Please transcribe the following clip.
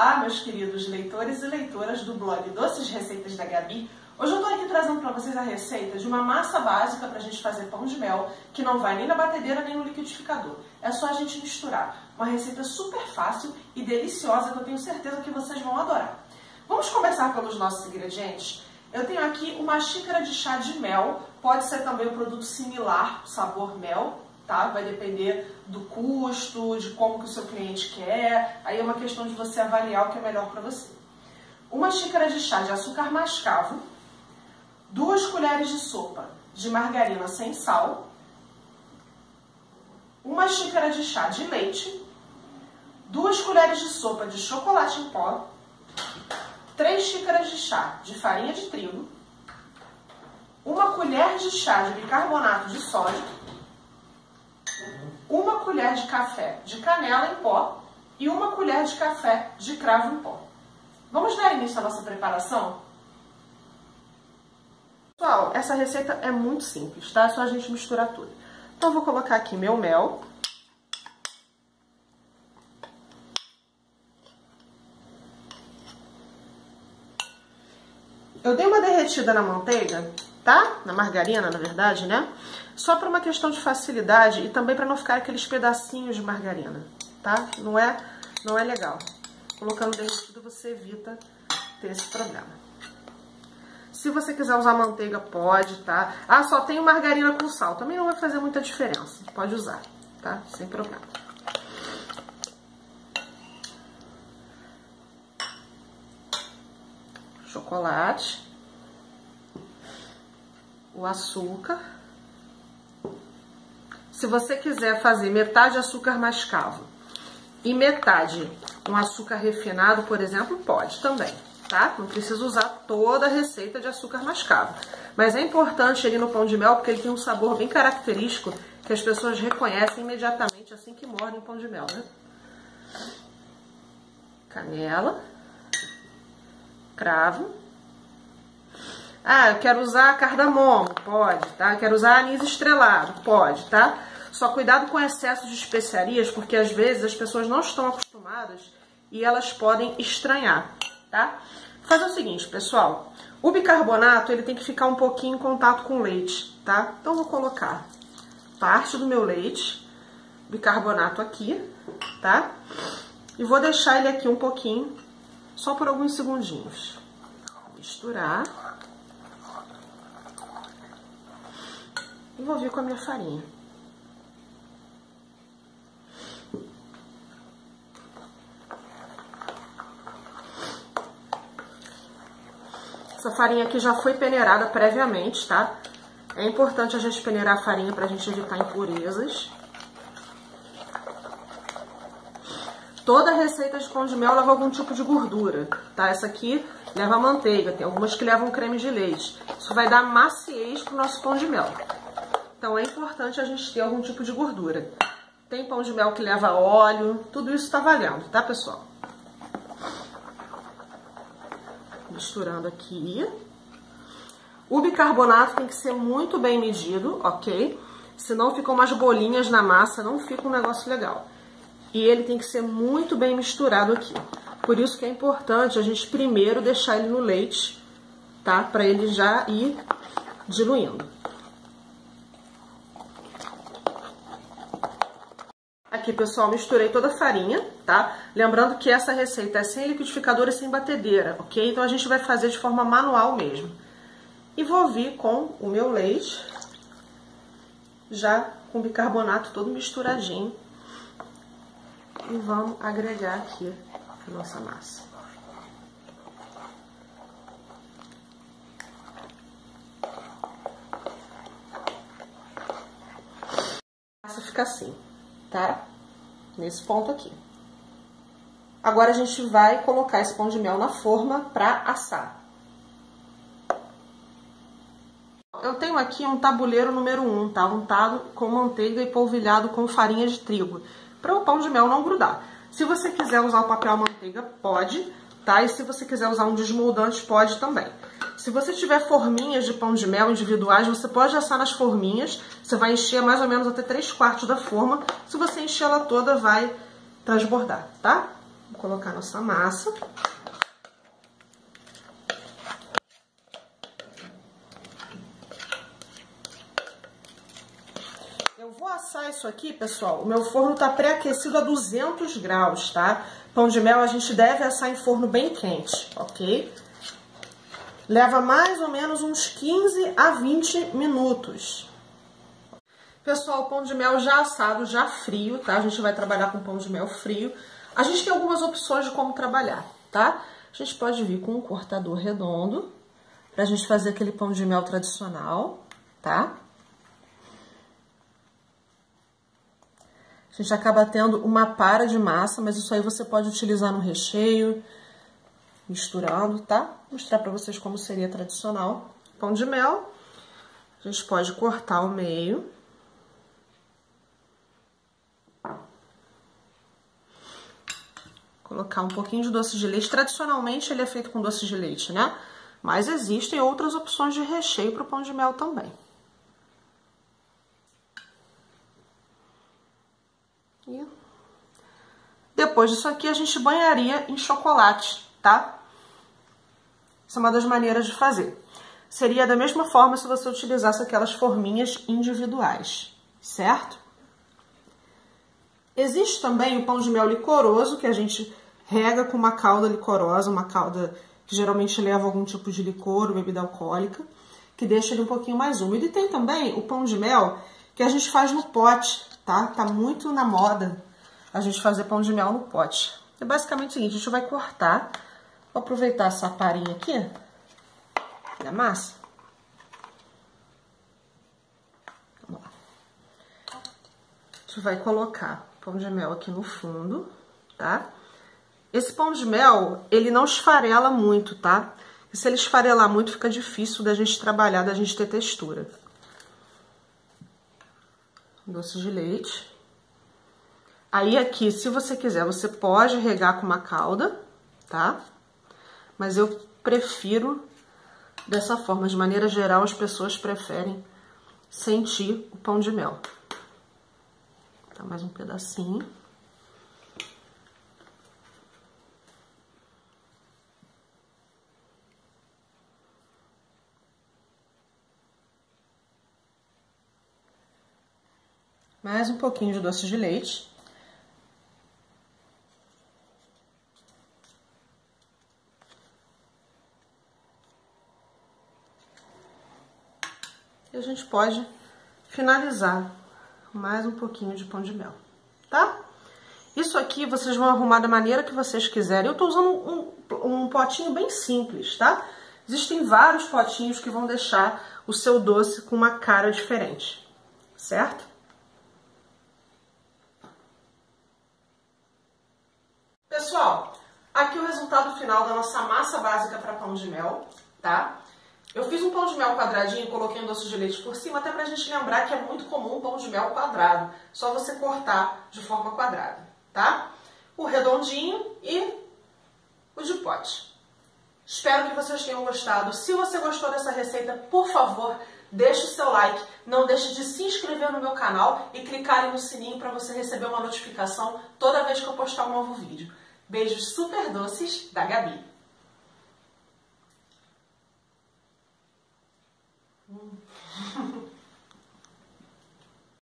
Olá, meus queridos leitores e leitoras do blog Doces Receitas da Gabi. Hoje eu tô aqui trazendo para vocês a receita de uma massa básica para a gente fazer pão de mel, que não vai nem na batedeira nem no liquidificador. É só a gente misturar. Uma receita super fácil e deliciosa que eu tenho certeza que vocês vão adorar. Vamos começar pelos nossos ingredientes? Eu tenho aqui uma xícara de chá de mel, pode ser também um produto similar, sabor mel, tá? Vai depender do custo, de como que o seu cliente quer, aí é uma questão de você avaliar o que é melhor para você. Uma xícara de chá de açúcar mascavo, 2 colheres de sopa de margarina sem sal, uma xícara de chá de leite, 2 colheres de sopa de chocolate em pó, 3 xícaras de chá de farinha de trigo, 1 colher de chá de bicarbonato de sódio, 1 colher de café de canela em pó e 1 colher de café de cravo em pó. Vamos dar início à nossa preparação? Pessoal, essa receita é muito simples, tá? É só a gente misturar tudo. Então eu vou colocar aqui meu mel. Eu dei uma derretida na manteiga, tá? Na margarina, na verdade, né? Só para uma questão de facilidade e também para não ficar aqueles pedacinhos de margarina, tá? Não é legal. Colocando derretido você evita ter esse problema. Se você quiser usar manteiga, pode, tá? Ah, só tenho margarina com sal. Também não vai fazer muita diferença. Pode usar, tá? Sem problema. Chocolate. O açúcar. Se você quiser fazer metade açúcar mascavo e metade um açúcar refinado, por exemplo, pode também, tá? Não precisa usar toda a receita de açúcar mascavo. Mas é importante ele no pão de mel porque ele tem um sabor bem característico que as pessoas reconhecem imediatamente assim que mordem o pão de mel, né? Canela. Cravo. Ah, eu quero usar cardamomo, pode, tá? Quero usar anis estrelado, pode, tá? Só cuidado com excesso de especiarias, porque às vezes as pessoas não estão acostumadas e elas podem estranhar, tá? Fazer o seguinte, pessoal, o bicarbonato ele tem que ficar um pouquinho em contato com o leite, tá? Então eu vou colocar parte do meu leite, bicarbonato aqui, tá? E vou deixar ele aqui um pouquinho, só por alguns segundinhos. Misturar. E vou vir com a minha farinha. Essa farinha aqui já foi peneirada previamente, tá? É importante a gente peneirar a farinha pra gente evitar impurezas. Toda receita de pão de mel leva algum tipo de gordura, tá? Essa aqui leva manteiga, tem algumas que levam creme de leite. Isso vai dar maciez pro nosso pão de mel. Então é importante a gente ter algum tipo de gordura. Tem pão de mel que leva óleo, tudo isso tá valendo, tá, pessoal? Misturando aqui. O bicarbonato tem que ser muito bem medido, ok? Senão ficam umas bolinhas na massa, não fica um negócio legal. E ele tem que ser muito bem misturado aqui. Por isso que é importante a gente primeiro deixar ele no leite, tá? Pra ele já ir diluindo. Aqui, pessoal, misturei toda a farinha, tá? Lembrando que essa receita é sem liquidificador e sem batedeira, ok? Então a gente vai fazer de forma manual mesmo. E vou vir com o meu leite, já com bicarbonato todo misturadinho. E vamos agregar aqui a nossa massa. A massa fica assim, tá? Nesse ponto aqui. Agora a gente vai colocar esse pão de mel na forma para assar. Eu tenho aqui um tabuleiro número 1, tá? Untado com manteiga e polvilhado com farinha de trigo, para o pão de mel não grudar. Se você quiser usar o papel manteiga, pode, tá? E se você quiser usar um desmoldante, pode também. Se você tiver forminhas de pão de mel individuais, você pode assar nas forminhas. Você vai encher mais ou menos até 3/4 da forma. Se você encher ela toda, vai transbordar, tá? Vou colocar nossa massa. Eu vou assar isso aqui, pessoal. O meu forno tá pré-aquecido a 200 graus, tá? Pão de mel a gente deve assar em forno bem quente, ok? Leva mais ou menos uns 15 a 20 minutos. Pessoal, o pão de mel já assado, já frio, tá? A gente vai trabalhar com pão de mel frio. A gente tem algumas opções de como trabalhar, tá? A gente pode vir com um cortador redondo, pra gente fazer aquele pão de mel tradicional, tá? A gente acaba tendo uma para de massa, mas isso aí você pode utilizar no recheio, misturando, tá? Vou mostrar pra vocês como seria tradicional. Pão de mel, a gente pode cortar ao meio. Colocar um pouquinho de doce de leite. Tradicionalmente ele é feito com doce de leite, né? Mas existem outras opções de recheio para o pão de mel também. E depois disso aqui a gente banharia em chocolate, tá? Essa é uma das maneiras de fazer. Seria da mesma forma se você utilizasse aquelas forminhas individuais, certo? Existe também o pão de mel licoroso, que a gente rega com uma calda licorosa, uma calda que geralmente leva algum tipo de licor ou bebida alcoólica, que deixa ele um pouquinho mais úmido. E tem também o pão de mel que a gente faz no pote, tá? Tá muito na moda a gente fazer pão de mel no pote. É basicamente o seguinte, a gente vai cortar, vou aproveitar essa parinha aqui da massa. Vamos lá. A gente vai colocar pão de mel aqui no fundo, tá? Esse pão de mel, ele não esfarela muito, tá? E se ele esfarelar muito, fica difícil da gente trabalhar, da gente ter textura. Doce de leite. Aí aqui, se você quiser, você pode regar com uma calda, tá? Mas eu prefiro dessa forma. De maneira geral, as pessoas preferem sentir o pão de mel. Tá, mais um pedacinho. Mais um pouquinho de doce de leite. E a gente pode finalizar mais um pouquinho de pão de mel, tá? Isso aqui vocês vão arrumar da maneira que vocês quiserem. Eu tô usando um potinho bem simples, tá? Existem vários potinhos que vão deixar o seu doce com uma cara diferente, certo? Pessoal, aqui o resultado final da nossa massa básica para pão de mel, tá? Eu fiz um pão de mel quadradinho e coloquei um doce de leite por cima, até pra gente lembrar que é muito comum o pão de mel quadrado. Só você cortar de forma quadrada, tá? O redondinho e o de pote. Espero que vocês tenham gostado. Se você gostou dessa receita, por favor, deixe o seu like. Não deixe de se inscrever no meu canal e clicar no sininho para você receber uma notificação toda vez que eu postar um novo vídeo. Beijos super doces da Gabi.